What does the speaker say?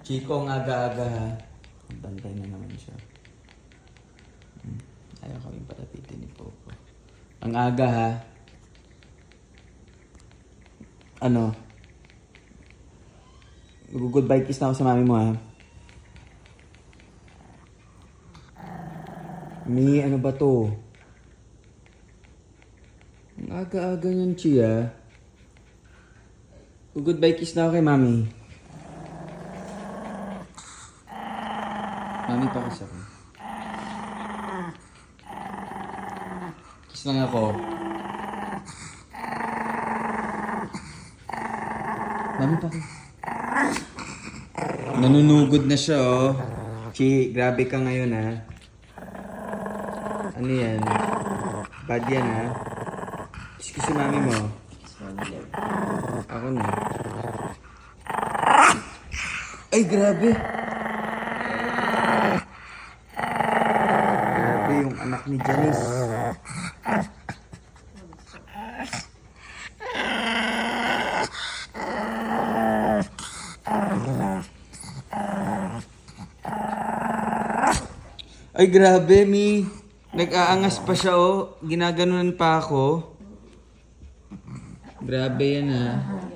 Chico, ang aga-aga ha. Bantay na naman siya. Ayaw kaming patapitin ni Popo. Ang aga ha. Ano? Goodbye kiss na ako sa mami mo ha. Mi, ano ba to? Ang aga-aga niyan, Chia. Goodbye kiss na ako kay mami. Mami, pakis ako. Kiss lang ako. Mami, pakis. Nanunugod na siya, oh. Chi, grabe ka ngayon, ha. Ano yan? Bad yan, ha. Kiss si mami mo. Ako na. Ay, grabe. Grabe yung anak ni Janice. Ay, grabe, Mi. Nag-aangas pa siya, oh. Ginaganunan pa ako. Grabe yan, ha.